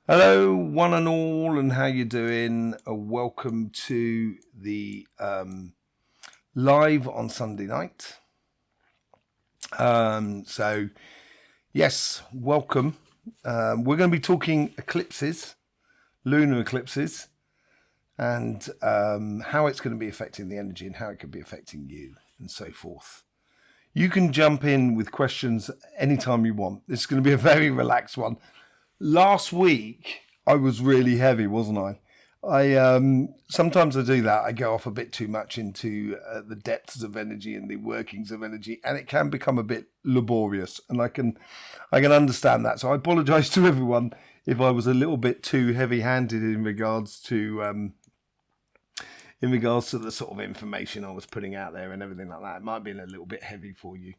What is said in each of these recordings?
Hello, one and all, and how you doing? Welcome to the live on Sunday night. Yes, welcome. We're going to be talking eclipses, lunar eclipses, and how it's going to be affecting the energy and how it could be affecting you and so forth. You can jump in with questions anytime you want. This is going to be a very relaxed one. Last week, I was really heavy, wasn't I? Sometimes I do that. I go off a bit too much into the depths of energy and the workings of energy, and it can become a bit laborious. And I can understand that. So I apologise to everyone if I was a little bit too heavy-handed in regards to the sort of information I was putting out there and everything like that. It might have been a little bit heavy for you.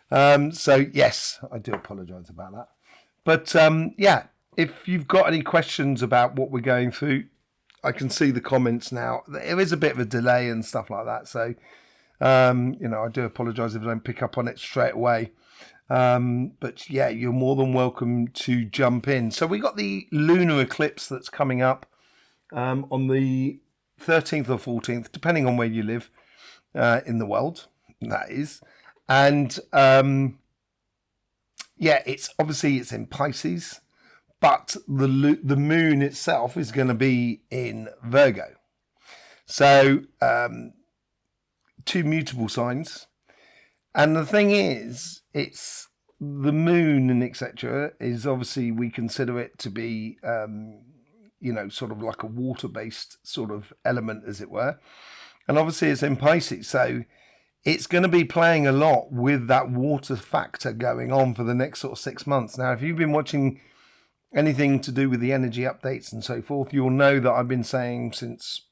So yes, I do apologise about that. But yeah, if you've got any questions about what we're going through, I can see the comments now. There is a bit of a delay and stuff like that. So, I do apologise if I don't pick up on it straight away. But yeah, you're more than welcome to jump in. So we got the lunar eclipse that's coming up on the 13th or 14th, depending on where you live in the world, that is. And yeah, it's in Pisces, but the moon itself is going to be in Virgo. So two mutable signs, and the thing is, it's the moon and etc. is obviously, we consider it to be sort of like a water-based sort of element, as it were, and obviously it's in Pisces, so it's going to be playing a lot with that water factor going on for the next sort of 6 months. Now, if you've been watching anything to do with the energy updates and so forth, you'll know that I've been saying since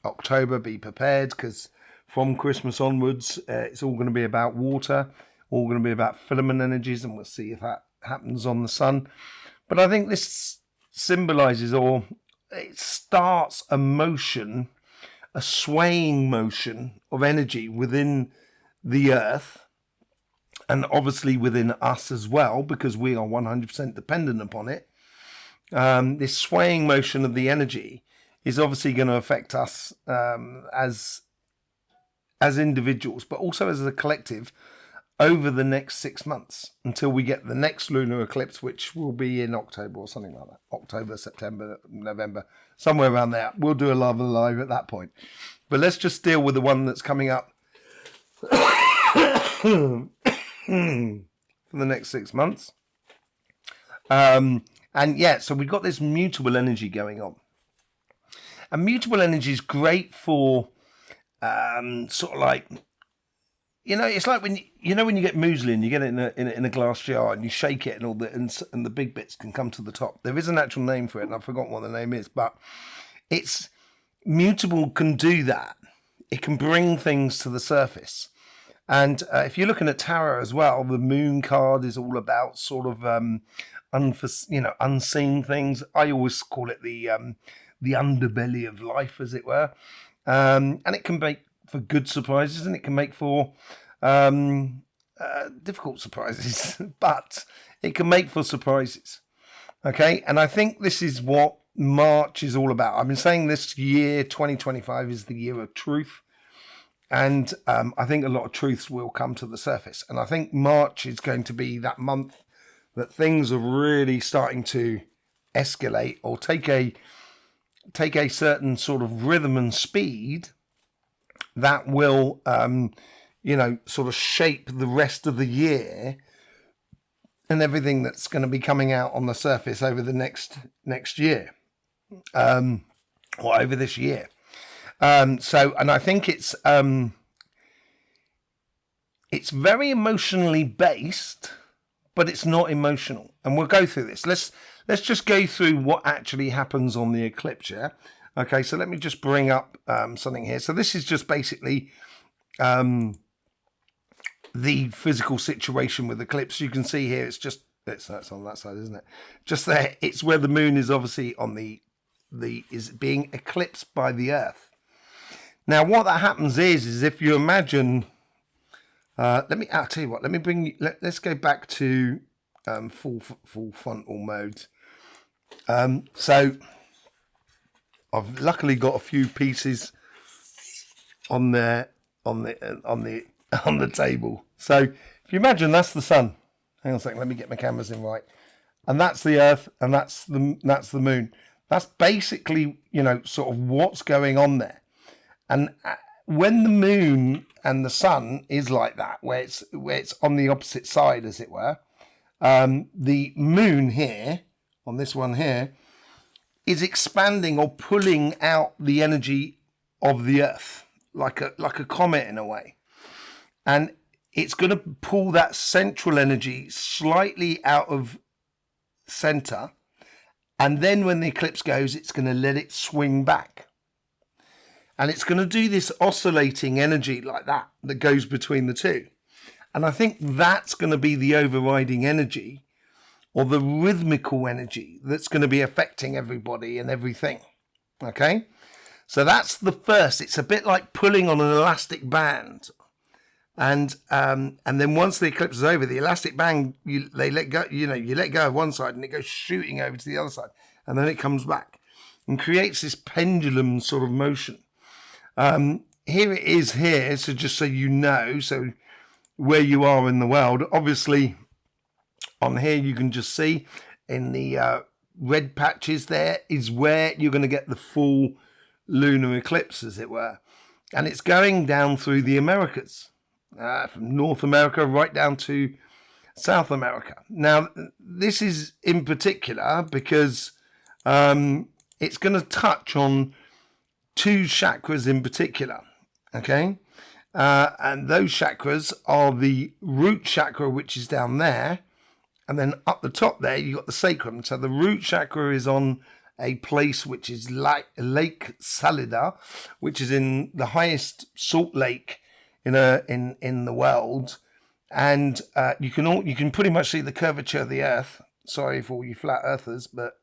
October, be prepared, because from Christmas onwards, it's all going to be about water, all going to be about filament energies, and we'll see if that happens on the sun. But I think this symbolizes, or it starts a motion, a swaying motion of energy within the earth, and obviously within us as well, because we are 100% dependent upon it. This swaying motion of the energy is obviously going to affect us as individuals, but also as a collective over the next 6 months until we get the next lunar eclipse, which will be in October or something like that. October, September, November, somewhere around there. We'll do a live at that point. But let's just deal with the one that's coming up for the next 6 months. And yeah, so we've got this mutable energy going on. And mutable energy is great for sort of like, it's like when you get muesli and you get it in a glass jar and you shake it and all and the big bits can come to the top. There is an actual name for it, and I've forgotten what the name is, but it's mutable, can do that. It can bring things to the surface. And if you're looking at tarot as well, the moon card is all about sort of unseen things. I always call it the underbelly of life, as it were. And it can make for good surprises, and it can make for difficult surprises, but it can make for surprises. Okay, and I think this is what March is all about. I've been saying this year, 2025, is the year of truth, and I think a lot of truths will come to the surface, and I think March is going to be that month that things are really starting to escalate or take a certain sort of rhythm and speed that will, sort of shape the rest of the year and everything that's going to be coming out on the surface over the next year, or over this year. And I think it's very emotionally based, but it's not emotional. And we'll go through this. Let's just go through what actually happens on the eclipse. Yeah? Okay, so let me just bring up something here. So this is just basically the physical situation with the eclipse. You can see here, that's on that side, isn't it? Just there, it's where the moon is obviously on is being eclipsed by the Earth. Now, what that happens is if you imagine, I'll tell you what. Let's go back to full frontal mode. So I've luckily got a few pieces on there on the table. So if you imagine that's the sun. Hang on a second, let me get my cameras in right. And that's the Earth, and that's the moon. That's basically, you know, sort of what's going on there. And when the moon and the sun is like that, where it's on the opposite side, as it were, the moon here, on this one here, is expanding or pulling out the energy of the Earth, like a comet in a way. And it's going to pull that central energy slightly out of center. And then when the eclipse goes, it's going to let it swing back. And it's going to do this oscillating energy like that goes between the two. And I think that's going to be the overriding energy, or the rhythmical energy that's going to be affecting everybody and everything. Okay? So that's the first. It's a bit like pulling on an elastic band. And then once the eclipse is over, the elastic band, they let go, you let go of one side and it goes shooting over to the other side. And then it comes back and creates this pendulum sort of motion. Here it is here, so just so you know, so where you are in the world. Obviously, on here you can just see in the red patches there is where you're going to get the full lunar eclipse, as it were. And it's going down through the Americas, from North America right down to South America. Now, this is in particular because it's going to touch on two chakras in particular, okay? And those chakras are the root chakra, which is down there, and then up the top there, you've got the sacrum. So the root chakra is on a place which is like Lake Salida, which is in the highest salt lake in the world, and you can pretty much see the curvature of the Earth. Sorry for all you flat earthers, but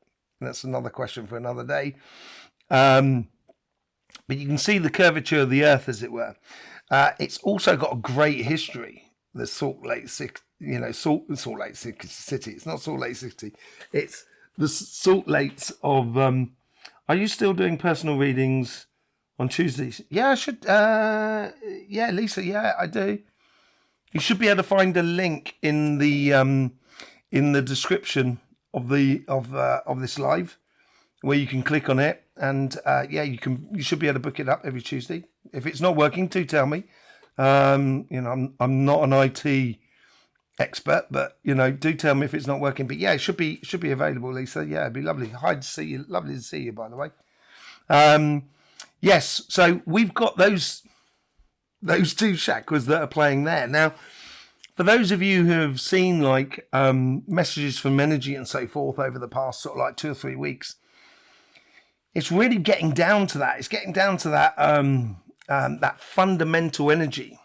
that's another question for another day. But you can see the curvature of the Earth, as it were. It's also got a great history. The Salt Lake City, Salt Lake City. It's not Salt Lake City. It's the Salt Lakes of. Are you still doing personal readings on Tuesdays? Yeah, I should. Yeah, Lisa. Yeah, I do. You should be able to find a link in the description of this live, where you can click on it, and you should be able to book it up every Tuesday. If it's not working, do tell me. I'm not an IT expert, but do tell me if it's not working. But yeah, it should be available, Lisa. Yeah, it'd be lovely. Hi to see you. Lovely to see you, by the way. Yes, so we've got those two chakras that are playing there. Now, for those of you who have seen messages from energy and so forth over the past sort of 2 or 3 weeks, it's really getting down to that. It's getting down to that that fundamental energy.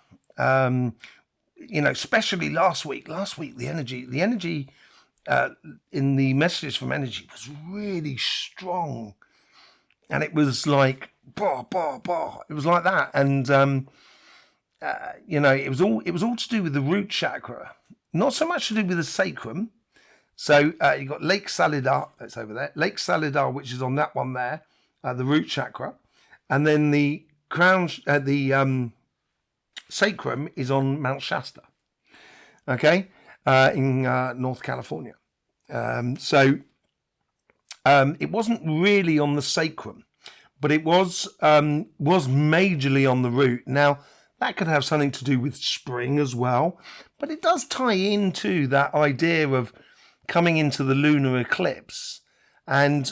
Especially last week. Last week, the energy in the messages from energy was really strong, and it was like bah bah bah. It was like that, and it was all to do with the root chakra, not so much to do with the sacrum. So you got Lake Salida, it's over there. Lake Salida, which is on that one there, the root chakra, and then the crown, sacrum is on Mount Shasta. Okay, in North California. So it wasn't really on the sacrum, but it was majorly on the root. Now, that could have something to do with spring as well, but it does tie into that idea of coming into the lunar eclipse. And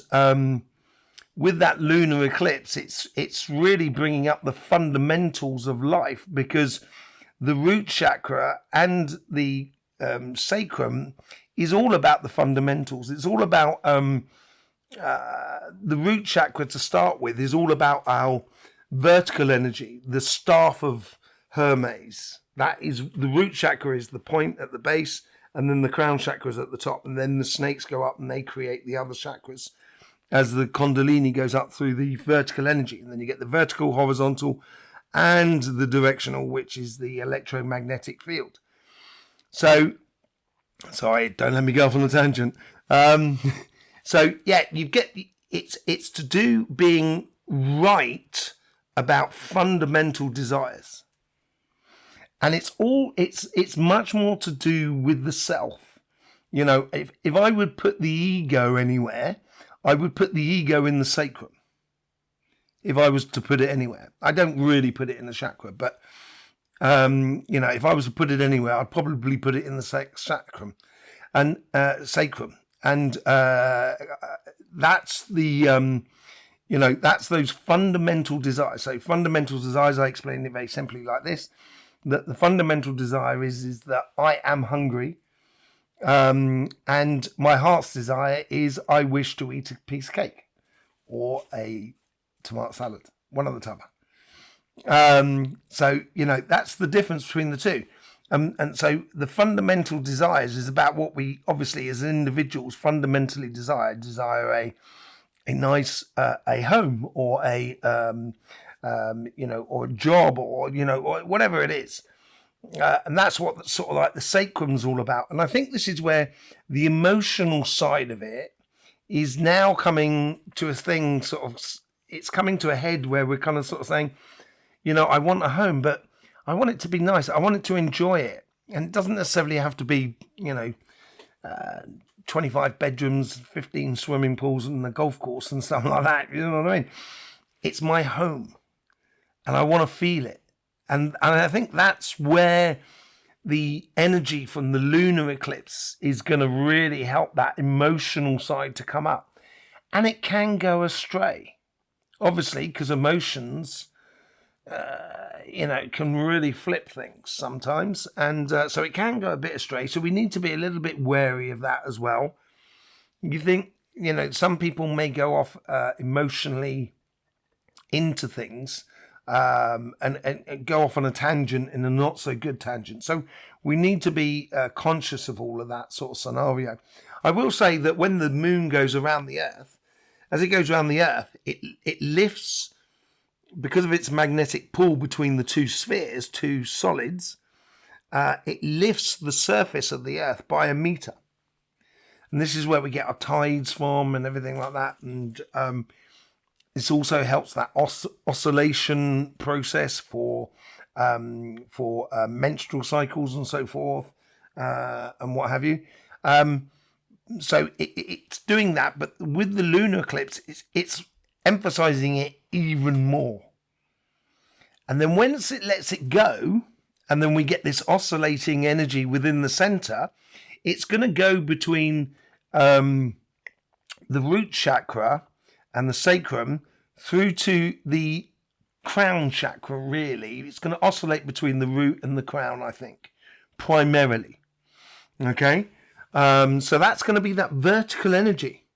with that lunar eclipse, it's really bringing up the fundamentals of life, because the root chakra and the sacrum is all about the fundamentals. It's all about the root chakra to start with is all about our vertical energy, the staff of Hermes. That is, the root chakra is the point at the base, and then the crown chakra is at the top, and then the snakes go up and they create the other chakras as the Kundalini goes up through the vertical energy. And then you get the vertical, horizontal, and the directional, which is the electromagnetic field. So, sorry, don't let me go off on a tangent. So yeah, you get it's to do being right about fundamental desires, and it's much more to do with the self. You know, if I would put the ego anywhere, I would put the ego in the sacrum. If I was to put it anywhere, I don't really put it in the chakra, but you know, if I was to put it anywhere, I'd probably put it in the sacrum and sacrum, and that's the you know, that's those fundamental desires. So fundamental desires, I explain it very simply like this: that the fundamental desire is that I am hungry, and my heart's desire is I wish to eat a piece of cake or a tomato salad, one or the other. So, you know, that's the difference between the two. And so the fundamental desires is about what we obviously as individuals fundamentally desire a nice a home or a you know, or a job, or you know, or whatever it is. And that's what sort of like the sacrum's all about. And I think this is where the emotional side of it is now coming to a thing, sort of, it's coming to a head where we're kind of sort of saying, you know, I want a home, but I want it to be nice. I want it to enjoy it. And it doesn't necessarily have to be, you know, 25 bedrooms, 15 swimming pools and a golf course and stuff like that. You know what I mean? It's my home and I want to feel it. And I think that's where the energy from the lunar eclipse is going to really help that emotional side to come up. And it can go astray, obviously, because emotions, you know, can really flip things sometimes. And so it can go a bit astray. So we need to be a little bit wary of that as well. You think, you know, some people may go off emotionally into things and go off on a tangent, in a not so good tangent. So we need to be conscious of all of that sort of scenario. I will say that when the moon goes around the Earth, as it goes around the Earth, it lifts, because of its magnetic pull between the two spheres, two solids, it lifts the surface of the Earth by a meter. And this is where we get our tides from and everything like that. And this also helps that oscillation process for menstrual cycles and so forth, and what have you. So it's doing that, but with the lunar eclipse, it's emphasizing it even more. And then once it lets it go, and then we get this oscillating energy within the center, it's going to go between the root chakra and the sacrum through to the crown chakra, really. It's going to oscillate between the root and the crown, I think, primarily. Okay? So that's going to be that vertical energy.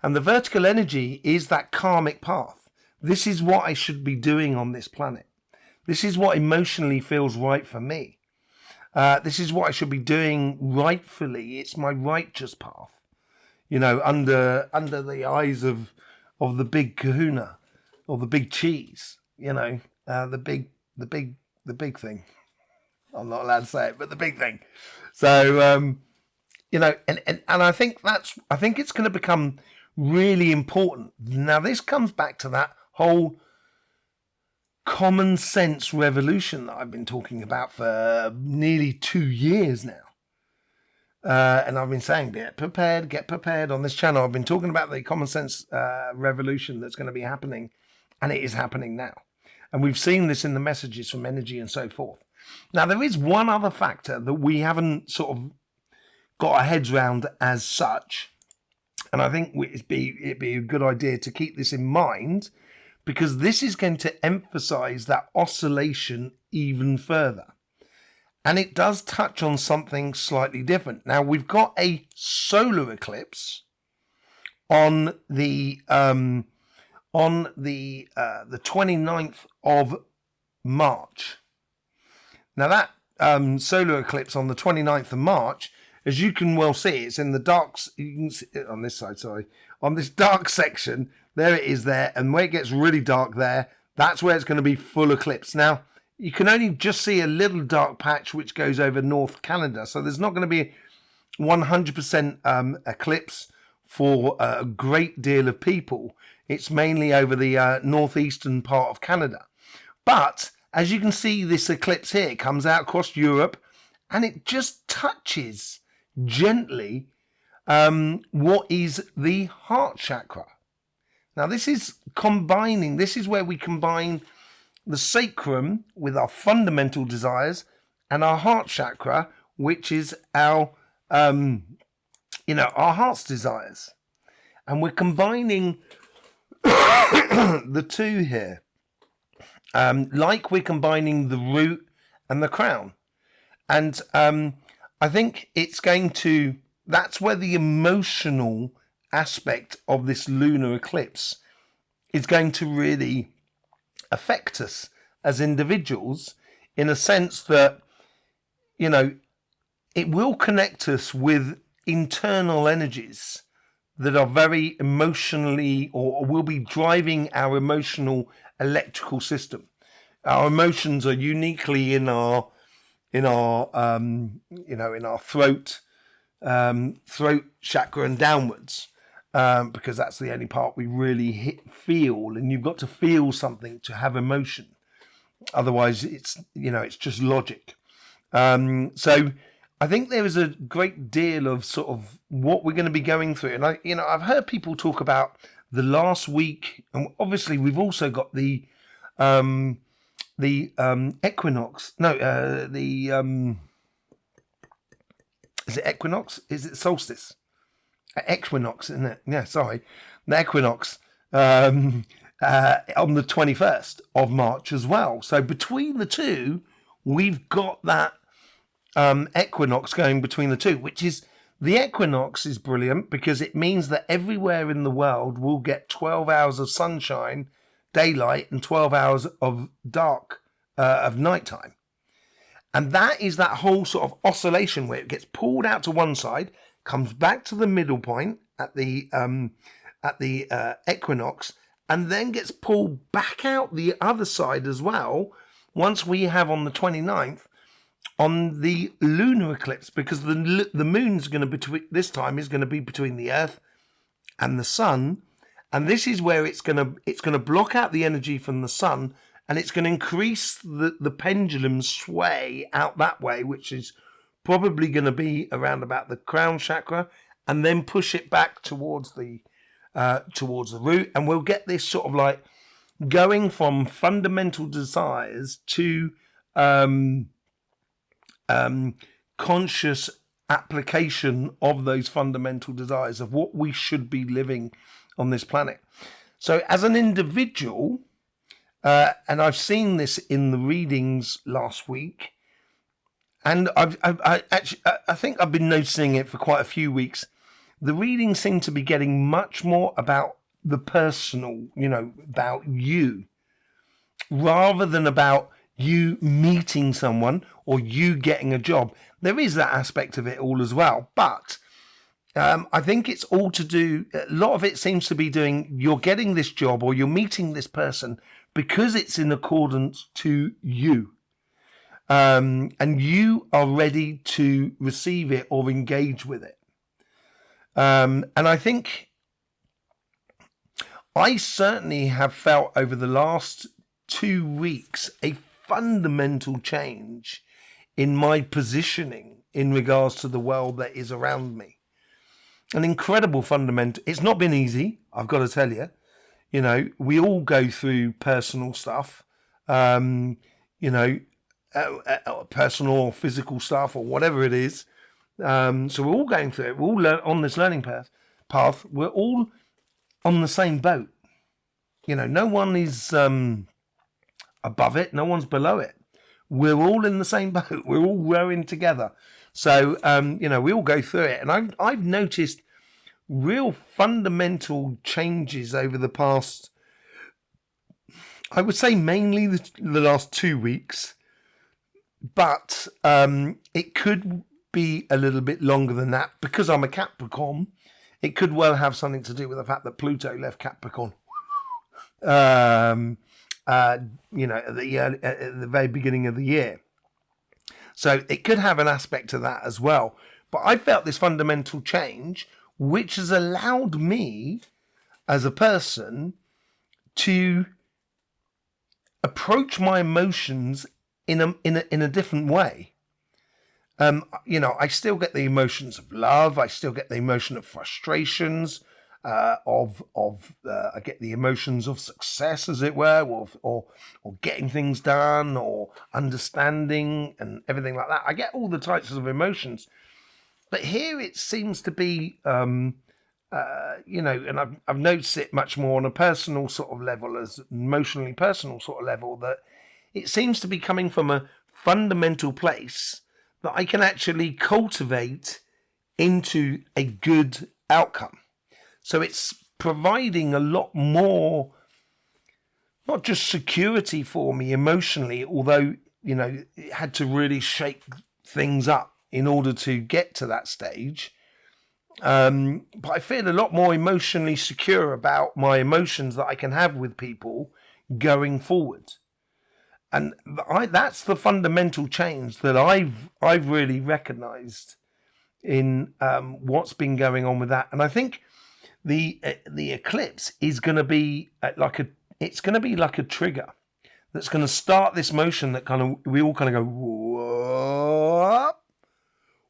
And the vertical energy is that karmic path. This is what I should be doing on this planet. This is what emotionally feels right for me. This is what I should be doing rightfully. It's my righteous path. You know, under the eyes of the big kahuna or the big cheese, you know, the big thing. I'm not allowed to say it, but the big thing. So, you know, and I think it's going to become really important. Now, this comes back to that whole common sense revolution that I've been talking about for nearly 2 years now. And I've been saying, get prepared on this channel. I've been talking about the common sense revolution that's going to be happening, and it is happening now. And we've seen this in the messages from energy and so forth. Now, there is one other factor that we haven't sort of got our heads around as such, and I think it'd be a good idea to keep this in mind, because this is going to emphasize that oscillation even further. And it does touch on something slightly different. Now, we've got a solar eclipse on the 29th of March. Now, that solar eclipse on the 29th of March, as you can well see, it's in the dark. You can see it on this side, sorry, on this dark section. There it is there, and where it gets really dark there, that's where it's going to be full eclipse. Now, you can only just see a little dark patch which goes over North Canada, so there's not going to be 100% eclipse for a great deal of people. It's mainly over the northeastern part of Canada. But as you can see, this eclipse here comes out across Europe, and it just touches gently what is the heart chakra. Now this is where we combine the sacrum with our fundamental desires, and our heart chakra, which is our our heart's desires. And we're combining the two here, like we're combining the root and the crown. And I think that's where the emotional aspect of this lunar eclipse is going to really affect us as individuals, in a sense that, it will connect us with internal energies that are very emotionally, or will be driving our emotional electrical system. Our emotions are uniquely in our throat chakra and downwards, because that's the only part we really feel, and you've got to feel something to have emotion. Otherwise, it's just logic. So I think there is a great deal of sort of what we're going to be going through, and I've heard people talk about the last week, and obviously we've also got the equinox. No, is it equinox? Is it solstice? Equinox, isn't it? Yeah, sorry, the equinox on the 21st of March as well. So between the two, we've got that equinox going between the two, which is, the equinox is brilliant because it means that everywhere in the world will get 12 hours of sunshine, daylight, and 12 hours of dark, of nighttime. And that is that whole sort of oscillation where it gets pulled out to one side, comes back to the middle point at the equinox, and then gets pulled back out the other side as well, once we have on the 29th on the lunar eclipse, because the moon's going to be this time is going to be between the Earth and the Sun, and this is where it's going to block out the energy from the Sun, and it's going to increase the pendulum sway out that way, which is probably going to be around about the crown chakra, and then push it back towards the root, and we'll get this sort of like going from fundamental desires to conscious application of those fundamental desires of what we should be living on this planet. So as an individual, and I've seen this in the readings last week, and I think I've been noticing it for quite a few weeks. The readings seem to be getting much more about the personal, about you, rather than about you meeting someone or you getting a job. There is that aspect of it all as well, but I think it's all to do, a lot of it seems to be doing, you're getting this job or you're meeting this person because it's in accordance to you, and you are ready to receive it or engage with it. And I think I certainly have felt over the last 2 weeks a fundamental change in my positioning in regards to the world that is around me. An incredible fundamental. It's not been easy, I've got to tell you. We all go through personal stuff, personal or physical stuff or whatever it is. So we're all going through it. We're all on this learning path. We're all on the same boat. No one is above it. No one's below it. We're all in the same boat. We're all rowing together. So, we all go through it. And I've noticed real fundamental changes over the past, I would say mainly the last 2 weeks. But it could be a little bit longer than that, because I'm a Capricorn. It could well have something to do with the fact that Pluto left Capricorn. At the very beginning of the year. So it could have an aspect to that as well. But I felt this fundamental change which has allowed me as a person to approach my emotions in a different way. I still get the emotions of love. I still get the emotion of frustrations. I get the emotions of success, as it were, or getting things done, or understanding, and everything like that. I get all the types of emotions, but here it seems to be, and I've noticed it much more on a personal sort of level, as emotionally personal sort of level, that it seems to be coming from a fundamental place that I can actually cultivate into a good outcome. So it's providing a lot more, not just security for me emotionally, although, it had to really shake things up in order to get to that stage. But I feel a lot more emotionally secure about my emotions that I can have with people going forward. And that's the fundamental change that I've really recognised in what's been going on with that. And I think the eclipse is going to be like a trigger that's going to start this motion that we all kind of go whoa,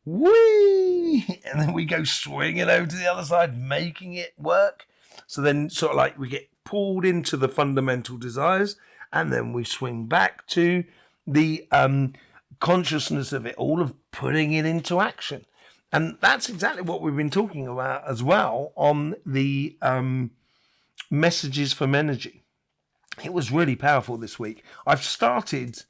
whee, and then we go swinging over to the other side, making it work. So then sort of like we get pulled into the fundamental desires, and then we swing back to the consciousness of it all, of putting it into action. And that's exactly what we've been talking about as well on the messages from energy. It was really powerful this week. I've started,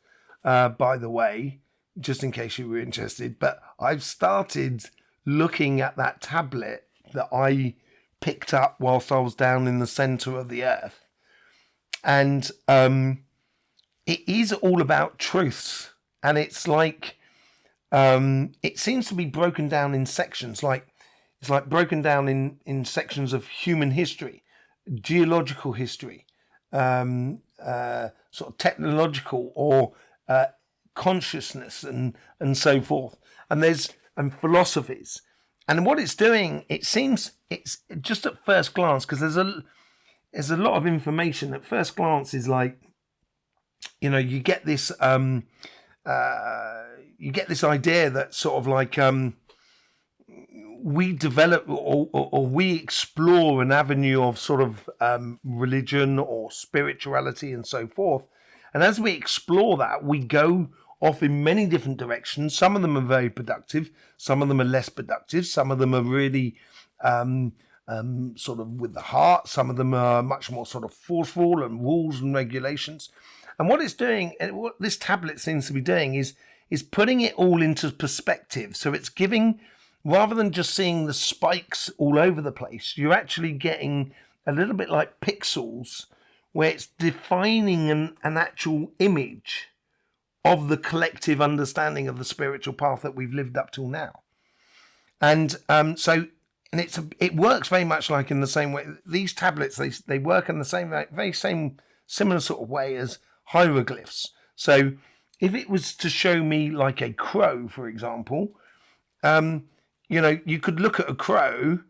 by the way, just in case you were interested, but I've started looking at that tablet that I picked up whilst I was down in the centre of the earth. And it is all about truths. And it's like, it seems to be broken down in sections. It's like broken down in sections of human history, geological history, sort of technological, or consciousness, and so forth. And philosophies. And what it's doing, it's just at first glance, because there's a lot of information. At first glance is like, you get this idea that sort of like we develop or we explore an avenue of sort of religion or spirituality and so forth. And as we explore that, we go off in many different directions. Some of them are very productive. Some of them are less productive. Some of them are really sort of with the heart. Some of them are much more sort of forceful and rules and regulations. And what it's doing, and what this tablet seems to be doing, is putting it all into perspective. So it's giving, rather than just seeing the spikes all over the place, you're actually getting a little bit like pixels, where it's defining an actual image of the collective understanding of the spiritual path that we've lived up till now. And it works very much like in the same way. These tablets, they work in the same very same similar sort of way as hieroglyphs. So if it was to show me like a crow, for example, you could look at a crow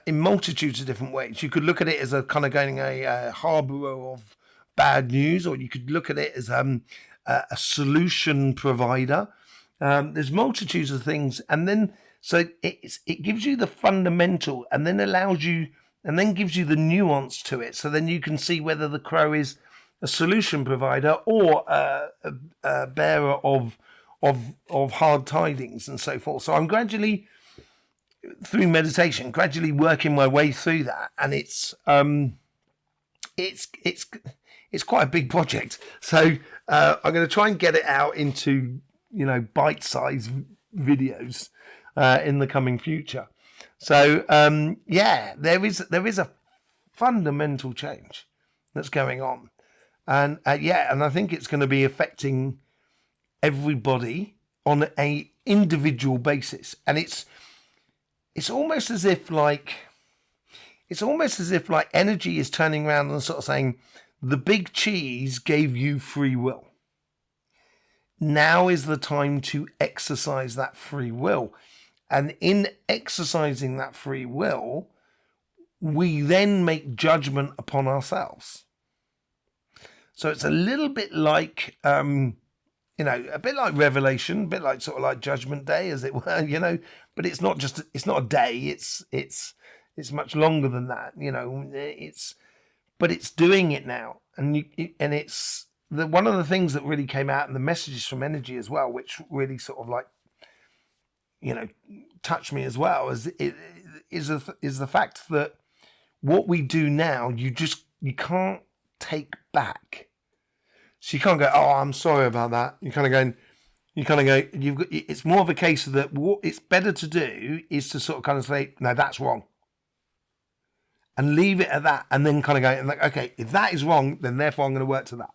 in multitudes of different ways. You could look at it as a kind of going a harborer of bad news, or you could look at it as a solution provider. There's multitudes of things, and then so it gives you the fundamental, and then gives you the nuance to it. So then you can see whether the crow is a solution provider or a bearer of hard tidings and so forth. So I'm gradually, through meditation, working my way through that, and it's quite a big project. So I'm going to try and get it out into bite-sized videos in the coming future. So there is a fundamental change that's going on. And and I think it's going to be affecting everybody on a individual basis. And it's almost as if like energy is turning around and sort of saying, the big cheese gave you free will. Now is the time to exercise that free will. And in exercising that free will, we then make judgment upon ourselves. So it's a little bit like, a bit like Revelation, a bit like sort of like Judgment Day, as it were, but it's not a day. It's much longer than that, but it's doing it now. And it's one of the things that really came out in the messages from energy as well, which really sort of like, touched me as well, is the fact that what we do now, you can't take back. So you can't go, oh, I'm sorry about that. You kind of go, it's more of a case of that what it's better to do is to sort of kind of say, no, that's wrong. And leave it at that. And then kind of go, and like, okay, if that is wrong, then therefore I'm going to work to that.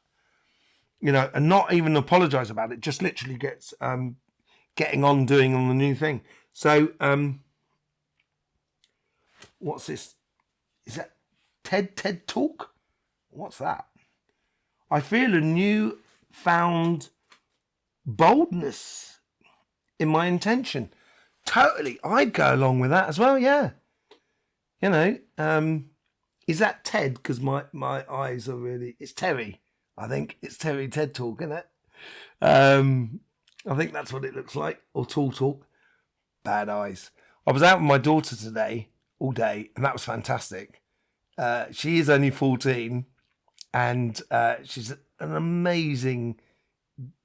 And not even apologize about it, just literally gets getting on, doing on the new thing. So, what's this? Is that TED Talk? What's that? I feel a new found boldness in my intention. Totally. I'd go along with that as well, yeah. Is that TED? Because my eyes are really... It's Terry, I think. It's Terry TED Talk, isn't it? I think that's what it looks like. Or Tall Talk. Bad eyes. I was out with my daughter today, all day, and that was fantastic. She is only 14, and she's an amazing,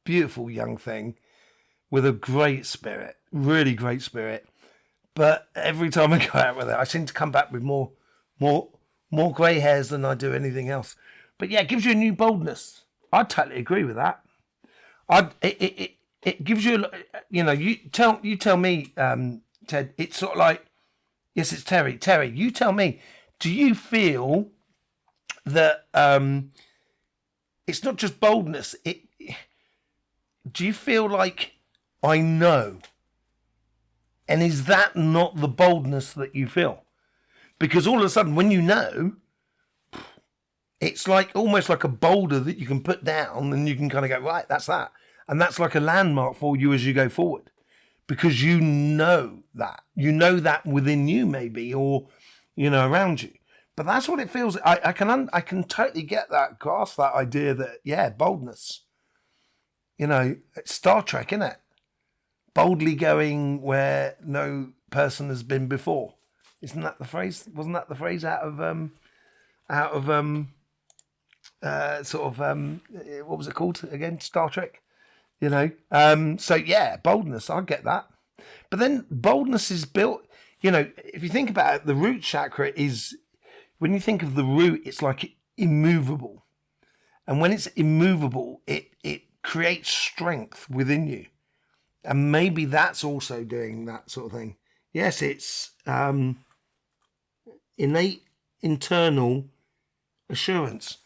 beautiful young thing with a great spirit, really great spirit. But every time I go out with her, I seem to come back with more grey hairs than I do anything else. But yeah, it gives you a new boldness. I totally agree with that. It gives you, you tell me, Ted. It's sort of like, yes, it's Terry. Terry, you tell me. Do you feel that it's not just boldness? Do you feel like I know? And is that not the boldness that you feel? Because all of a sudden, when you know, it's like almost like a boulder that you can put down and you can kind of go, right, that's that. And that's like a landmark for you as you go forward. Because you know that. You know that within you maybe, or, around you. But that's what it feels. I can totally get that, grasp that idea that, yeah, boldness. It's Star Trek, isn't it? Boldly going where no person has been before. Isn't that the phrase? Wasn't that the phrase out of what was it called again? Star Trek. So yeah, boldness. I get that. But then boldness is built. If you think about it, the root chakra is, when you think of the root, it's like immovable, and when it's immovable, it creates strength within you. And maybe that's also doing that sort of thing. Yes, it's innate internal assurance.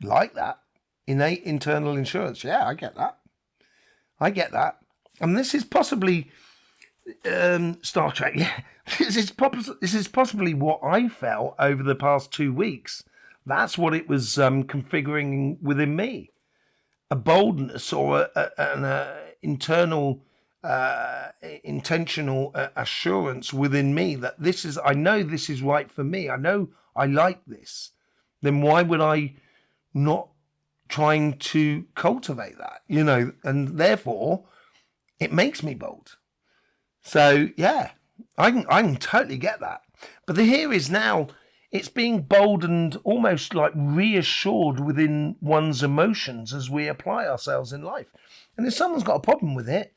Like that. Innate internal assurance. Yeah, I get that. And this is possibly Star Trek. Yeah, this is possibly what I felt over the past 2 weeks. That's what it was configuring within me. A boldness or an internal intentional assurance within me that I know this is right for me. I know I like this. Then why would I not trying to cultivate that? And therefore it makes me bold. So yeah, I can totally get that. But here is now, it's being bold and almost like reassured within one's emotions as we apply ourselves in life. And if someone's got a problem with it,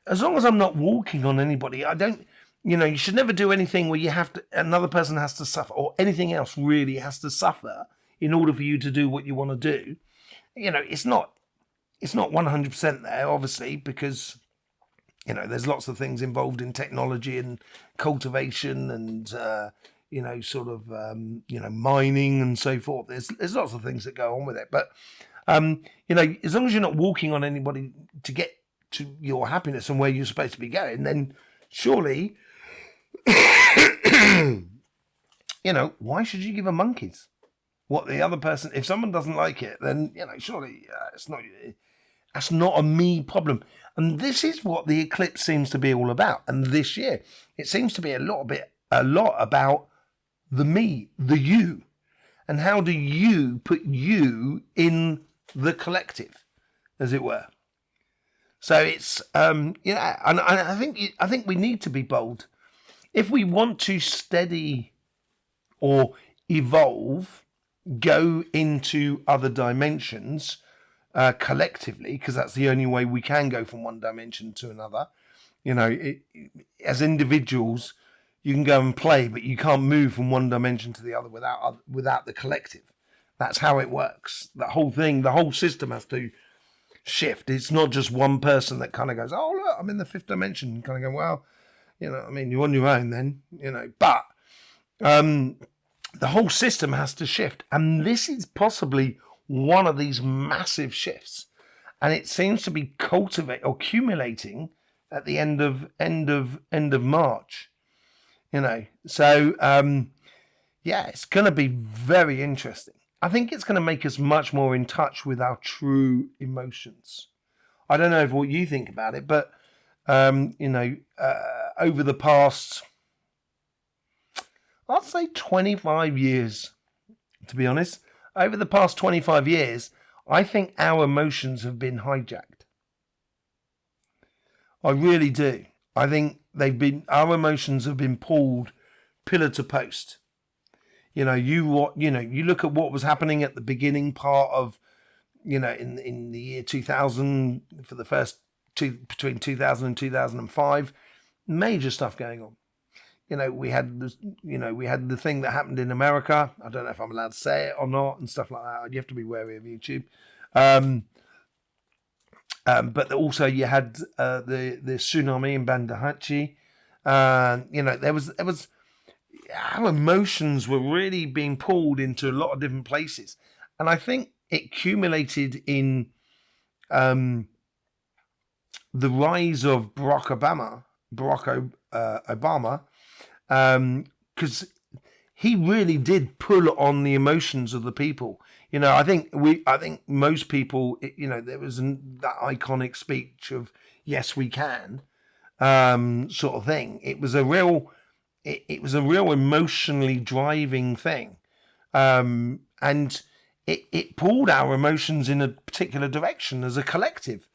as long as I'm not walking on anybody, I don't, you should never do anything where another person has to suffer, or anything else really has to suffer in order for you to do what you want to do. It's not 100% there, obviously, because, there's lots of things involved in technology and cultivation and, mining and so forth. There's lots of things that go on with it. But, as long as you're not walking on anybody to get to your happiness and where you're supposed to be going, then surely, why should you give a monkeys what the other person, if someone doesn't like it, then, surely it's not. That's not a me problem. And this is what the eclipse seems to be all about. And this year, it seems to be a lot about the me, the you. And how do you put you in the collective, as it were? So it's, and I think we need to be bold. If we want to steady or evolve, go into other dimensions collectively, because that's the only way we can go from one dimension to another. As individuals, you can go and play, but you can't move from one dimension to the other without the collective. That's how it works. The whole thing, the whole system has to shift. It's not just one person that kind of goes, oh, look, I'm in the fifth dimension. You kind of go, well, you're on your own then, But the whole system has to shift. And this is possibly one of these massive shifts. And it seems to be accumulating at the end of March. So it's going to be very interesting. I think it's going to make us much more in touch with our true emotions. I don't know what you think about it, but over the past, I'd say 25 years, to be honest, over the past 25 years, I think our emotions have been hijacked. I really do. I think our emotions have been pulled pillar to post. You look at what was happening at the beginning part of, in the year 2000, for the first between 2000 and 2005, major stuff going on. We had the thing that happened in America. I don't know if I'm allowed to say it or not, and stuff like that. You have to be wary of YouTube. But also you had the tsunami in Bandahachi. There was our emotions were really being pulled into a lot of different places, and I think it accumulated in the rise of Barack Obama, because he really did pull on the emotions of the people. I think most people, there was that iconic speech of "Yes, we can," sort of thing. It was a real emotionally driving thing, and it pulled our emotions in a particular direction as a collective.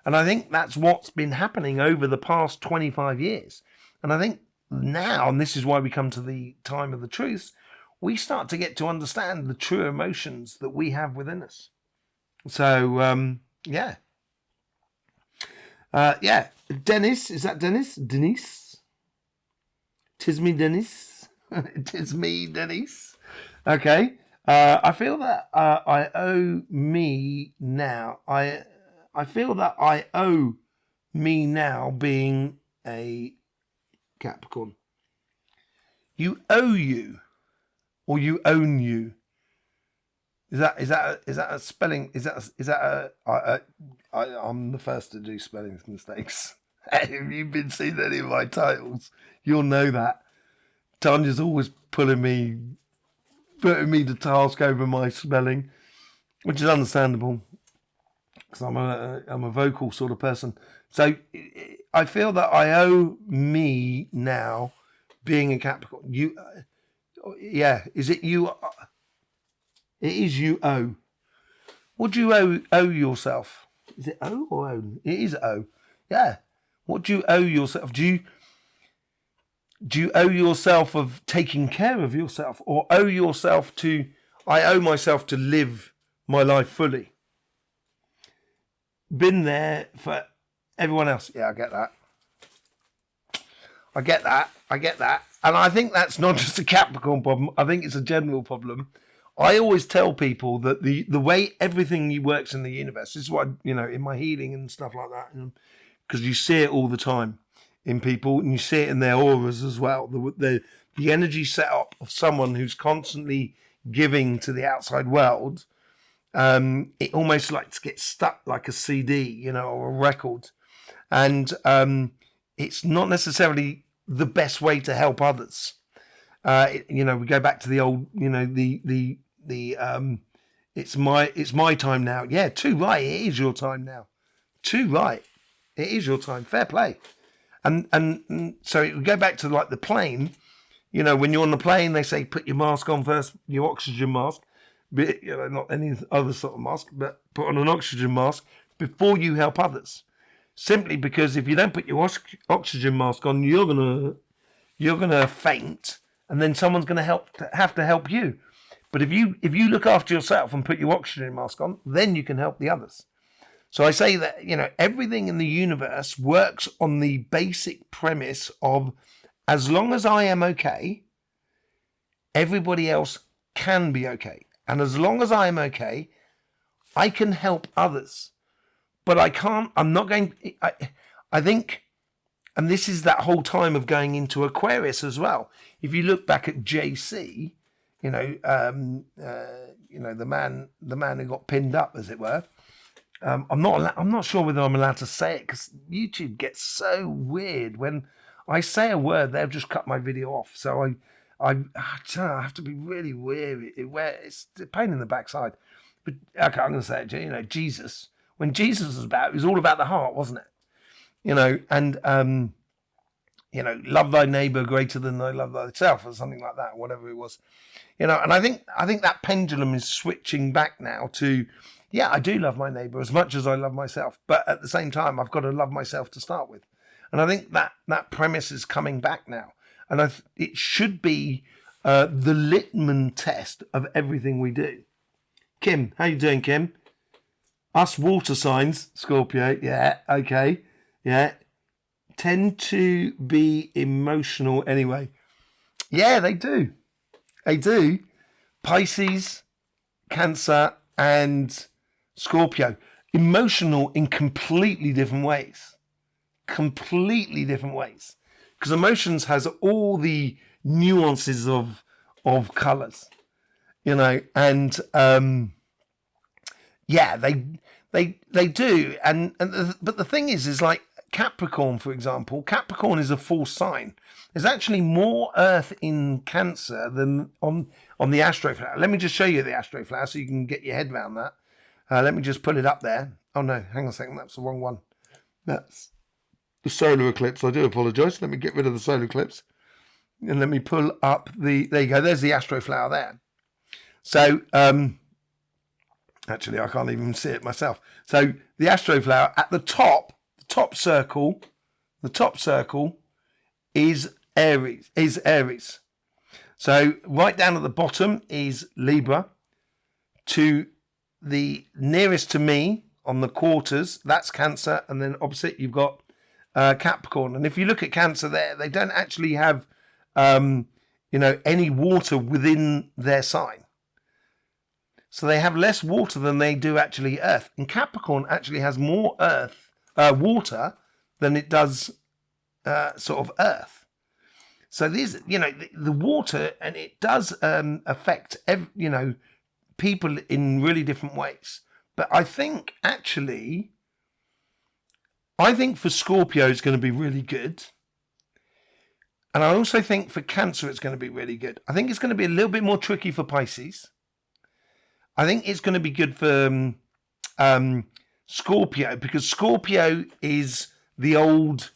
And I think that's what's been happening over the past 25 years. And I think now, and this is why we come to the time of the truth, we start to get to understand the true emotions that we have within us. So, Dennis, is that Dennis? Denise? Tis me, Dennis. Tis me, Dennis. Okay. I feel that I owe me now. I feel that I owe me now being a Capricorn. You owe you, or you own you. Is that a spelling? I'm the first to do spelling mistakes. If you've been seeing any of my titles, you'll know that. Tanya's always putting me to task over my spelling, which is understandable, because I'm a vocal sort of person. So I feel that I owe me now being a Capricorn. Is it you? It is you owe. What do you owe yourself? Is it owe or own? It is owe. Yeah. What do you owe yourself? Do you owe yourself of taking care of yourself, or owe yourself to, I owe myself to live my life fully? Been there for everyone else. Yeah, I get that. And I think that's not just a Capricorn problem. I think it's a general problem. I always tell people that the way everything works in the universe, this is what, in my healing and stuff like that, because you see it all the time in people, and you see it in their auras as well. The energy setup of someone who's constantly giving to the outside world, it almost like gets stuck like a CD, or a record. And it's not necessarily the best way to help others. We go back to the old, it's my time now. Yeah, too right. It is your time now. Too right. It is your time. Fair play. And so it would go back to like the plane. You know, when you're on the plane, they say put your mask on first, your oxygen mask. But, you know, not any other sort of mask, but put on an oxygen mask before you help others. Simply because if you don't put your oxygen mask on, you're gonna faint, and then someone's gonna have to help you. But if you look after yourself and put your oxygen mask on, then you can help the others. So I say that, you know, everything in the universe works on the basic premise of, as long as I am okay, everybody else can be okay. And as long as I am okay, I can help others. But I can't, I'm not going, I think, and this is that whole time of going into Aquarius as well. If you look back at JC, you know, the man who got pinned up, as it were. I'm not sure whether I'm allowed to say it, because YouTube gets so weird. When I say a word, they'll just cut my video off. So I have to be really wary. It's a pain in the backside. But okay, I'm going to say it. You know, Jesus. When Jesus was about, it was all about the heart, wasn't it? You know, and you know, love thy neighbor greater than thy love thyself, or something like that, whatever it was. You know, and I think that pendulum is switching back now to, yeah, I do love my neighbor as much as I love myself, but at the same time, I've got to love myself to start with. And I think that premise is coming back now, and it should be the litmus test of everything we do. Kim, how you doing, Kim? Us water signs, Scorpio, yeah, okay, yeah, tend to be emotional anyway. Yeah, they do. They do. Pisces, Cancer, and Scorpio. Emotional in completely different ways. Completely different ways. Because emotions has all the nuances of colours. You know, and yeah, they do. But the thing is like Capricorn, for example. Capricorn is a false sign. There's actually more Earth in Cancer than on the Astroflower. Let me just show you the Astroflower so you can get your head around that. Let me just put it up there. Oh no, hang on a second, that's the wrong one. That's the solar eclipse. I do apologise. Let me get rid of the solar eclipse. And let me pull up there you go, there's the Astroflower there. So, actually, I can't even see it myself. So, the Astroflower at the top circle is Aries. So, right down at the bottom is Libra. To the nearest to me on the quarters, that's Cancer, and then opposite you've got Capricorn. And if you look at Cancer there, they don't actually have any water within their sign. So they have less water than they do actually Earth. And Capricorn actually has more water than it does sort of Earth. So these, the water, and it does affect, people in really different ways. But I think for Scorpio it's going to be really good. And I also think for Cancer it's going to be really good. I think it's going to be a little bit more tricky for Pisces. I think it's going to be good for Scorpio, because Scorpio is the old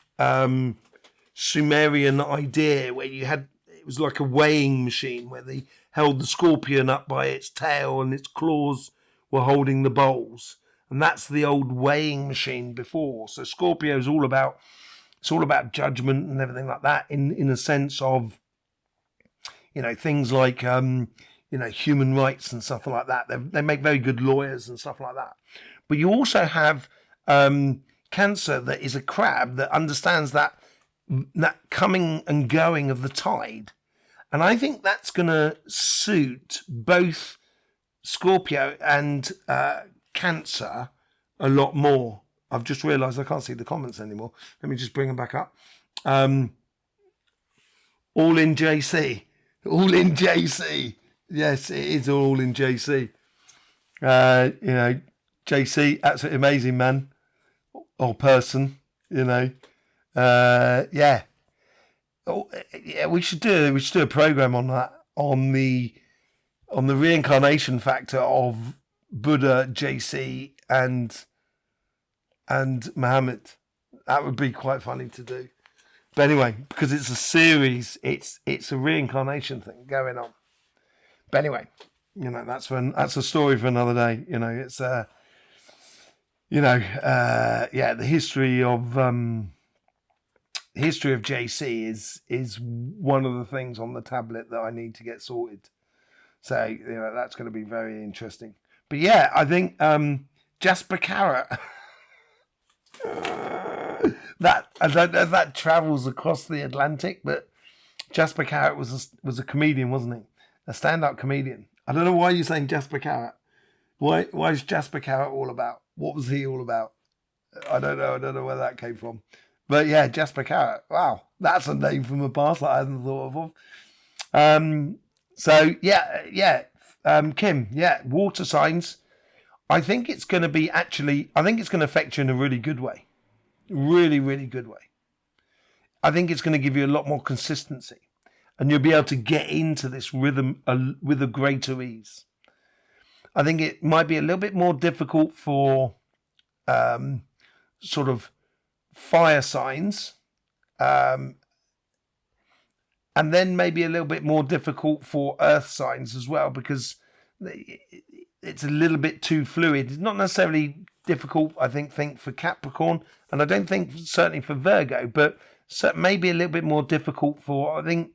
Sumerian idea where it was like a weighing machine where they held the scorpion up by its tail and its claws were holding the bowls. And that's the old weighing machine before. So Scorpio is all about judgment and everything like that in a sense of, things like, human rights and stuff like that. They make very good lawyers and stuff like that. But you also have Cancer that is a crab that understands that coming and going of the tide. And I think that's going to suit both Scorpio and Cancer a lot more. I've just realised I can't see the comments anymore. Let me just bring them back up. All in JC. All in JC. Yes, it is all in JC. JC, absolutely amazing man or person. Yeah. Oh, yeah, we should do a program on that, on the reincarnation factor of Buddha, JC, and and Muhammad. That would be quite funny to do. But anyway, because it's a series, it's a reincarnation thing going on. But anyway, that's a story for another day. It's the history of JC is one of the things on the tablet that I need to get sorted. So that's going to be very interesting. But yeah, I think Jasper Carrot. That I don't know if that travels across the Atlantic, but Jasper Carrot was a comedian, wasn't he? A stand-up comedian. I don't know why you're saying Jasper Carrot. Why is Jasper Carrot all about? What was he all about? I don't know where that came from. But yeah, Jasper Carrot. Wow, that's a name from the past that I hadn't thought of. So yeah. Kim, yeah, water signs. I think it's going to affect you in a really good way. Really, really good way. I think it's going to give you a lot more consistency, and you'll be able to get into this rhythm with a greater ease. I think it might be a little bit more difficult for sort of fire signs, and then maybe a little bit more difficult for earth signs as well, because it's a little bit too fluid. It's not necessarily difficult, I think for Capricorn, and I don't think certainly for Virgo, but maybe a little bit more difficult for, I think,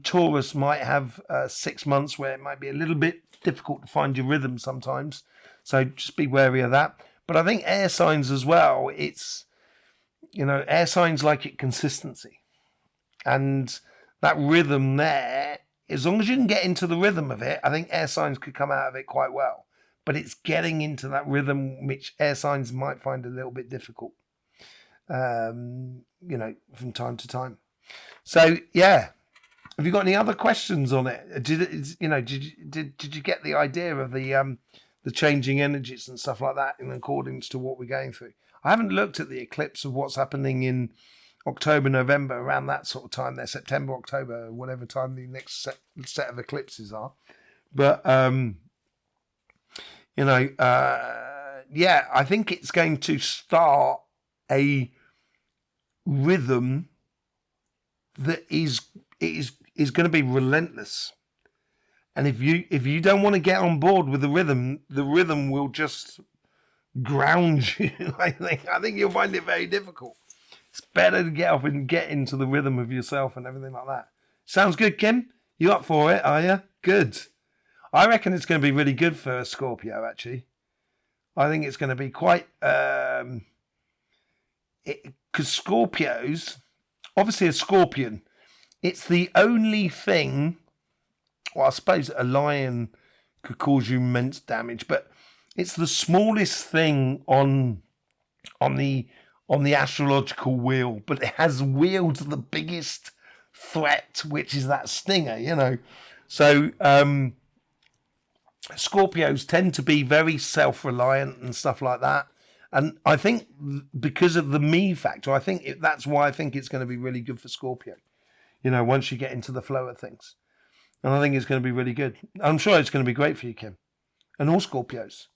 Taurus might have 6 months where it might be a little bit difficult to find your rhythm sometimes. So just be wary of that. But I think air signs as well, it's, air signs like it consistency. And that rhythm there, as long as you can get into the rhythm of it, I think air signs could come out of it quite well. But it's getting into that rhythm which air signs might find a little bit difficult, from time to time. So yeah, have you got any other questions on it? Did you get the idea of the changing energies and stuff like that in accordance to what we're going through? I haven't looked at the eclipse of what's happening in October, November, around that sort of time there, September, October, whatever time the next set of eclipses are. But I think it's going to start a rhythm that is going to be relentless. And if you don't want to get on board with the rhythm will just ground you. I think you'll find it very difficult. It's better to get off and get into the rhythm of yourself and everything like that. Sounds good, Kim? You up for it, are you? Good. I reckon it's going to be really good for a Scorpio, actually. I think it's going to be quite... Because Scorpios, obviously a scorpion, it's the only thing... Well, I suppose a lion could cause you immense damage, but it's the smallest thing on the astrological wheel, but it has wheeled the biggest threat, which is that stinger, So Scorpios tend to be very self-reliant and stuff like that. And I think because of the me factor, that's why I think it's going to be really good for Scorpio, once you get into the flow of things. And I think it's going to be really good. I'm sure it's going to be great for you, Kim. And all Scorpios,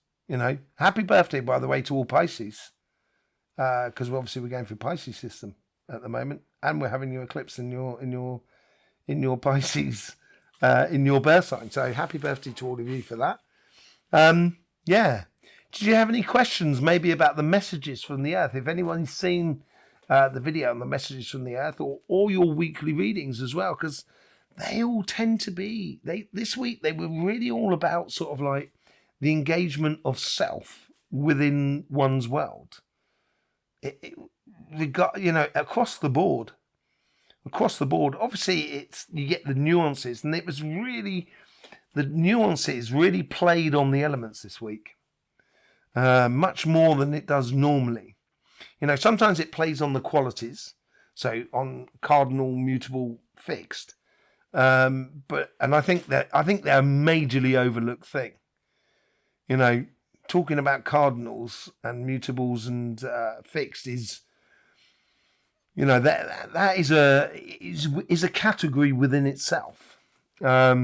Happy birthday, by the way, to all Pisces. Because obviously we're going through Pisces system at the moment. And we're having your eclipse in your Pisces, in your birth sign. So happy birthday to all of you for that. Yeah. Did you have any questions maybe about the messages from the Earth? If anyone's seen the video on the messages from the Earth, or your weekly readings as well, because they all tend to be, this week they were really all about sort of like the engagement of self within one's world. We got, across the board. Obviously you get the nuances, and the nuances really played on the elements this week. Much more than it does normally. Sometimes it plays on the qualities, so on cardinal, mutable, fixed. But I think they're a majorly overlooked thing. Talking about cardinals and mutables and fixed is, that is a category within itself. But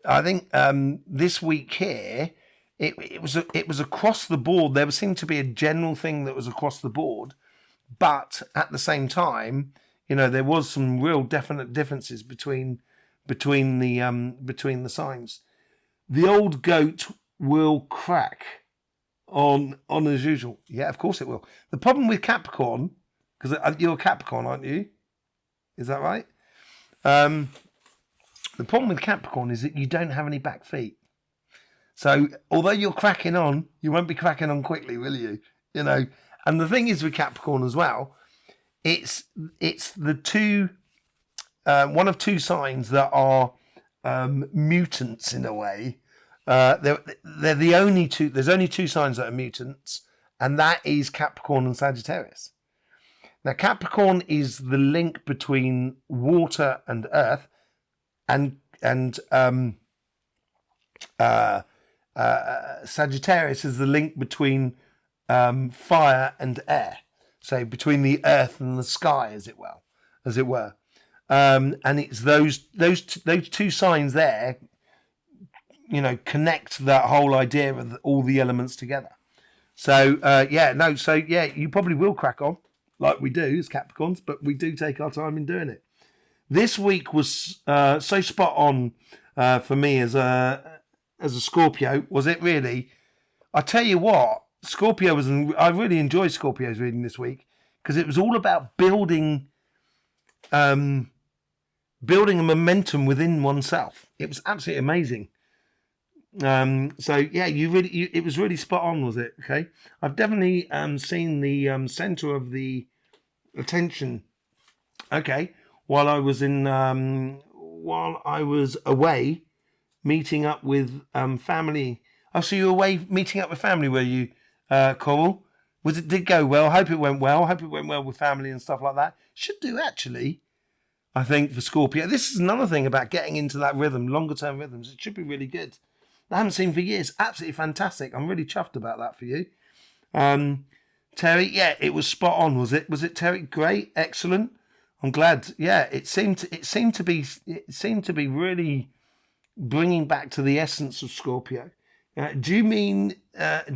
I think this week here, it was across the board. There seemed to be a general thing that was across the board, but at the same time, there was some real definite differences between the signs. The old goat will crack on as usual. Yeah, of course it will. The problem with Capricorn, because you're a Capricorn, aren't you? Is that right? The problem with Capricorn is that you don't have any back feet. So although you're cracking on, you won't be cracking on quickly, will you? And the thing is with Capricorn as well, it's the two, one of two signs that are mutants in a way. They're the only two. There's only two signs that are mutants, and that is Capricorn and Sagittarius. Now, Capricorn is the link between water and earth, and Sagittarius is the link between fire and air. So between the earth and the sky, as it were. And it's those two signs there, connect that whole idea of all the elements together. So you probably will crack on like we do as Capricorns, but we do take our time in doing it. This week was so spot on for me as a Scorpio. Was it really? I tell you what, Scorpio was. I really enjoyed Scorpio's reading this week because it was all about building a momentum within oneself. It was absolutely amazing. It was really spot on, was it? Okay, I've definitely seen the center of the attention. Okay, while I was away meeting up with family. Oh, so you were away meeting up with family, were you, Coral? Did it go well? Hope it went well. Hope it went well with family and stuff like that. Should do, actually. I think for Scorpio. This is another thing about getting into that rhythm, longer term rhythms. It should be really good. I haven't seen for years. Absolutely fantastic. I'm really chuffed about that for you. Terry, yeah, it was spot on, was it? Was it, Terry? Great, excellent. I'm glad. Yeah, it seemed to be really bringing back to the essence of Scorpio. Do you mean?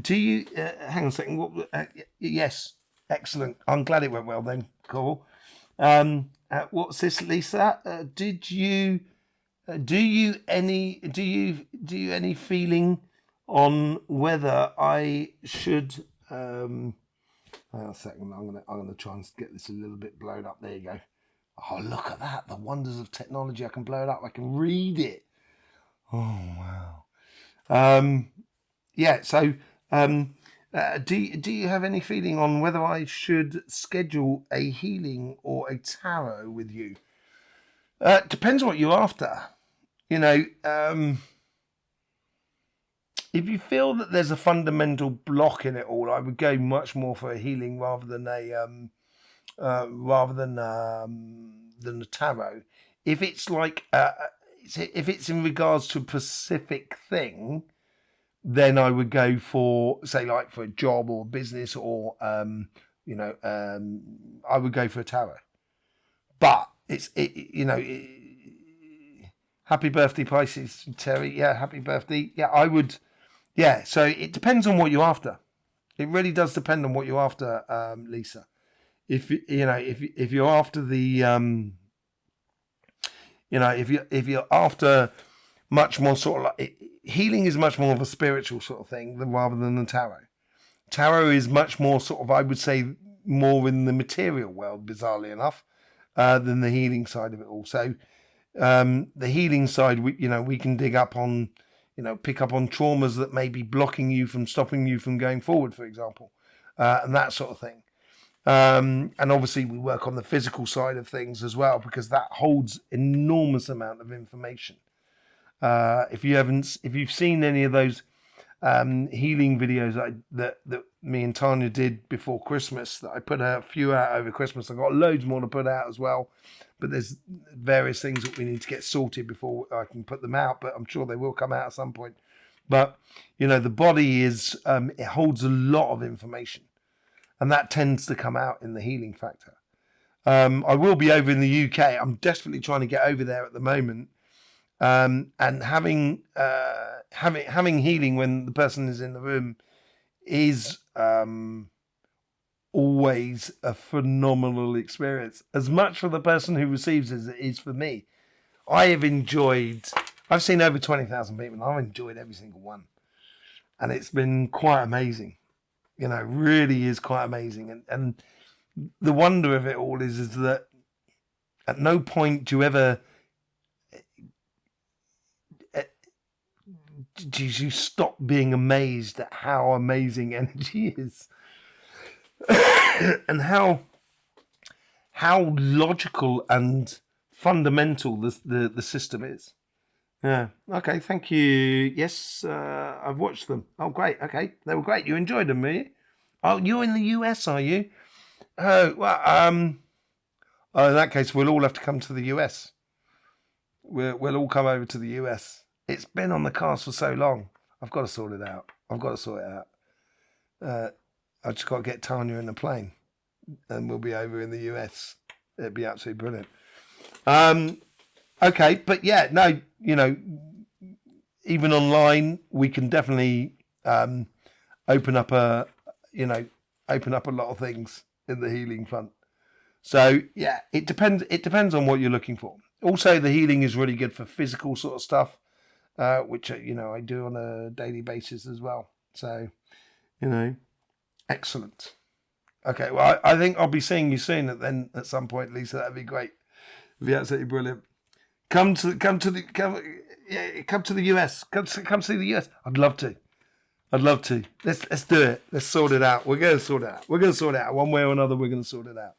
Do you? Hang on a second. Yes, excellent. I'm glad it went well then, Coral. What's this, Lisa? Do you any feeling on whether I should? Hang on a second. I'm gonna try and get this a little bit blown up. There you go. Oh, look at that! The wonders of technology. I can blow it up. I can read it. Oh wow. Yeah. So, do you have any feeling on whether I should schedule a healing or a tarot with you? Depends what you're after. If you feel that there's a fundamental block in it all, I would go much more for a healing rather than a tarot. If it's like if it's in regards to a specific thing, then I would go for, say, like for a job or business or I would go for a tarot. But happy birthday, Pisces, Terry. Yeah, happy birthday. Yeah, I would. Yeah, so it depends on what you're after. It really does depend on what you're after, Lisa. If you're after the if you're after much more sort of like healing is much more of a spiritual sort of thing rather than the tarot. Tarot is much more sort of, I would say, more in the material world, bizarrely enough, than the healing side of it all. So the healing side, we can dig up on, pick up on traumas that may be blocking you from stopping you from going forward, for example, and that sort of thing. And obviously we work on the physical side of things as well, because that holds enormous amount of information. If you've seen any of those healing videos that me and Tanya did before Christmas, that I put a few out over Christmas, I've got loads more to put out as well, but there's various things that we need to get sorted before I can put them out, but I'm sure they will come out at some point. But the body is it holds a lot of information, and that tends to come out in the healing factor. I will be over in the UK. I'm desperately trying to get over there at the moment. And having having healing when the person is in the room is always a phenomenal experience, as much for the person who receives as it is for me. I've seen over 20,000 people, and I've enjoyed every single one, and it's been quite amazing. Really is quite amazing. And the wonder of it all is that at no point do you stop being amazed at how amazing energy is. And how logical and fundamental the system is. Yeah. Okay. Thank you. Yes, I've watched them. Oh, great. Okay, they were great. You enjoyed them, were you? Oh, you're in the US, are you? Oh, well. Oh, in that case, we'll all have to come to the US. We'll all come over to the US. It's been on the cards for so long. I've got to sort it out. I just got to get Tanya in the plane, and we'll be over in the US. It'd be absolutely brilliant. Okay, but yeah, no, even online, we can definitely open up a lot of things in the healing front. So yeah, it depends. It depends on what you're looking for. Also, the healing is really good for physical sort of stuff, which I do on a daily basis as well. So, excellent. Okay, well, I think I'll be seeing you soon. At some point, Lisa. That'd be great. It'd be absolutely brilliant. Come to the US. Come see the US. I'd love to. Let's do it. Let's sort it out. We're going to sort it out. One way or another, we're going to sort it out.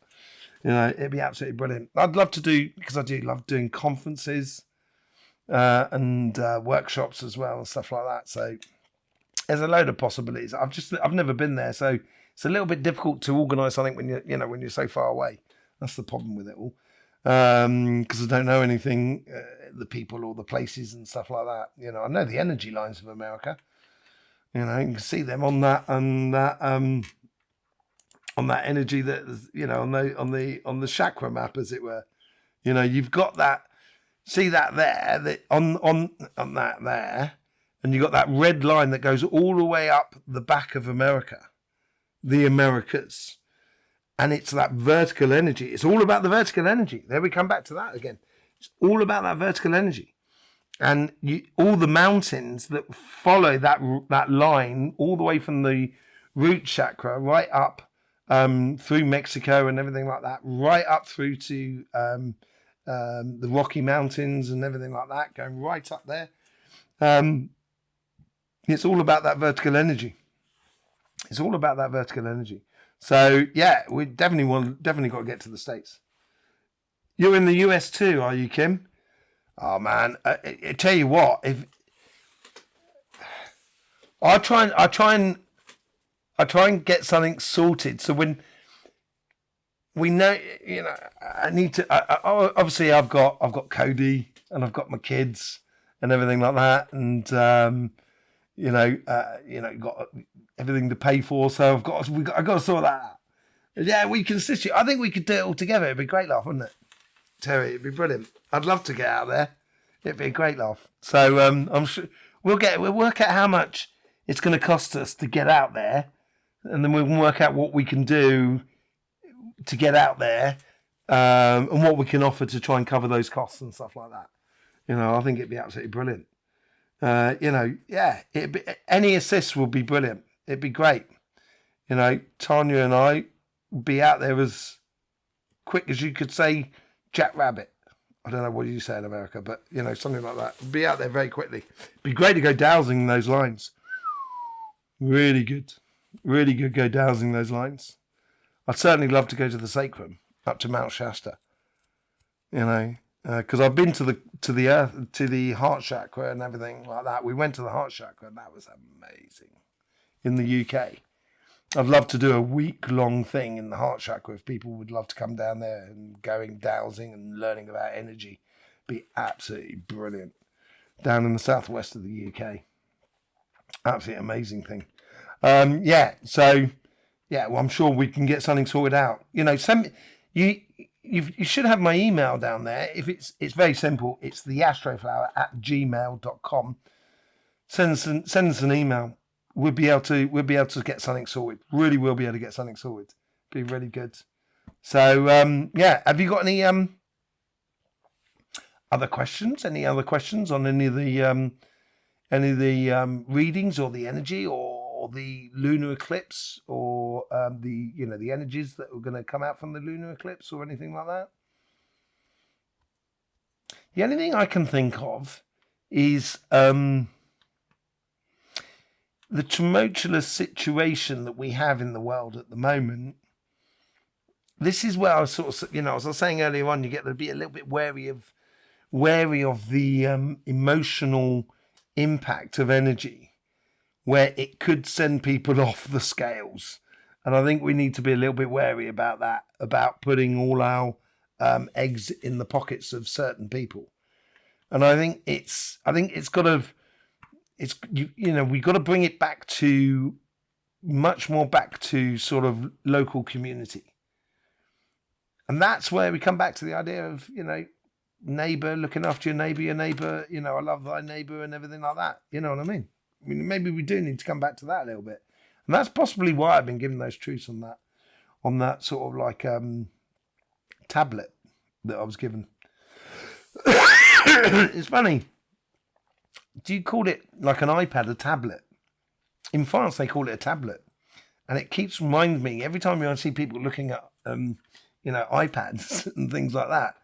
It'd be absolutely brilliant. I'd love to do, because I do love doing conferences and workshops as well and stuff like that. So there's a load of possibilities. I've never been there, so it's a little bit difficult to organise something when you're so far away. That's the problem with it all. Because I don't know anything, the people or the places and stuff like that. I know the energy lines of America. You can see them on that energy that is, on the chakra map, as it were. You've got that. See that there, that on that there, and you've got that red line that goes all the way up the back of America, the Americas. And it's that vertical energy. It's all about the vertical energy. There we come back to that again. It's all about that vertical energy. And all the mountains that follow that line, all the way from the root chakra, right up through Mexico and everything like that, right up through to the Rocky Mountains and everything like that, going right up there. It's all about that vertical energy. So yeah, we definitely got to get to the States. You're in the US too, are you, Kim? Oh man, I tell you what, if I try and get something sorted. So when we know, I need to. Obviously, I've got Cody and I've got my kids and everything like that, and got everything to pay for, so I've got to sort that out. Yeah, we can assist you. I think we could do it all together. It'd be a great laugh, wouldn't it, Terry? It'd be brilliant. I'd love to get out there. It'd be a great laugh. So I'm sure we'll work out how much it's going to cost us to get out there, and then we can work out what we can do to get out there, and what we can offer to try and cover those costs and stuff like that. I think it'd be absolutely brilliant. Any assist would be brilliant. It'd be great. Tanya and I would be out there as quick as you could say Jack Rabbit. I don't know what you say in America, but something like that. Be out there very quickly. It'd be great to go dowsing those lines. Really good go dowsing those lines. I'd certainly love to go to the sacrum, up to Mount Shasta. Because I've been to the earth, to the heart chakra and everything like that. We went to the heart chakra and that was amazing. In the UK, I'd love to do a week-long thing in the heart chakra if people would love to come down there and going dowsing and learning about energy. Be absolutely brilliant. Down in the southwest of the UK. Absolutely amazing thing. Well, I'm sure we can get something sorted out. You should have my email down there. If it's very simple. It's theastroflower@gmail.com. send us an email. We'll be able to get something sorted. Really will be able to get something sorted. Be really good. So yeah, have you got any other questions? Any other questions on any of the readings or the energy or the lunar eclipse or the energies that are going to come out from the lunar eclipse or anything like that? The only thing I can think of is the tumultuous situation that we have in the world at the moment. This is where I was sort of, as I was saying earlier on, you get to be a little bit wary of the emotional impact of energy, where it could send people off the scales. And I think we need to be a little bit wary about that, about putting all our eggs in the pockets of certain people. And I think we've got to bring it back to much more back to sort of local community. And that's where we come back to the idea of, neighbour, looking after your neighbour, I love thy neighbour and everything like that. You know what I mean? I mean, maybe we do need to come back to that a little bit. And that's possibly why I've been given those truths on that sort of like tablet that I was given. It's funny. Do you call it like an iPad, a tablet? In France, they call it a tablet. And it keeps reminding me, every time I see people looking at, iPads and things like that,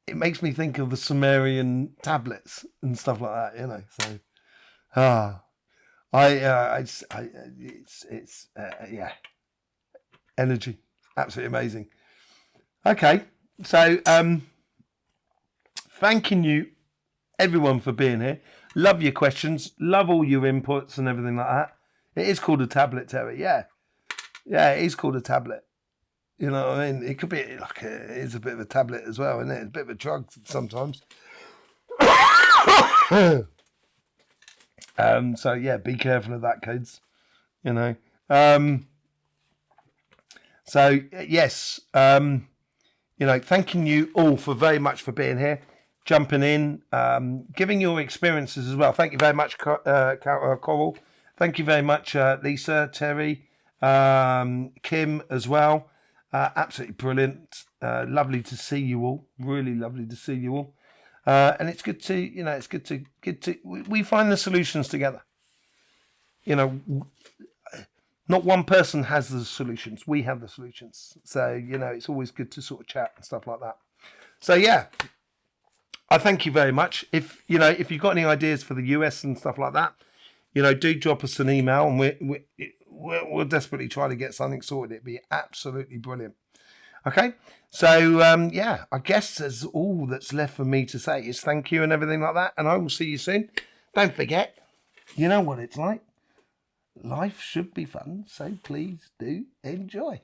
it makes me think of the Sumerian tablets and stuff like that, So, yeah, energy, absolutely amazing. Okay, so thanking you everyone for being here. Love your questions, love all your inputs and everything like that. It is called a tablet, Terry. Yeah, it is called a tablet. You know what I mean? It could be like it is a bit of a tablet as well, isn't it? It's a bit of a drug sometimes. So yeah, be careful of that, kids. So yes, thanking you all very much for being here, jumping in, giving your experiences as well. Thank you very much, Coral. Thank you very much, Lisa, Terry, Kim as well. Absolutely brilliant. Lovely to see you all. Really lovely to see you all. And it's good to, we find the solutions together. Not one person has the solutions. We have the solutions. So, it's always good to sort of chat and stuff like that. So, yeah, I thank you very much. If you've got any ideas for the US and stuff like that, do drop us an email, and we're desperately trying to get something sorted. It'd be absolutely brilliant. Okay, so I guess that's all that's left for me to say is thank you and everything like that, and I will see you soon. Don't forget, you know what it's like. Life should be fun, so please do enjoy.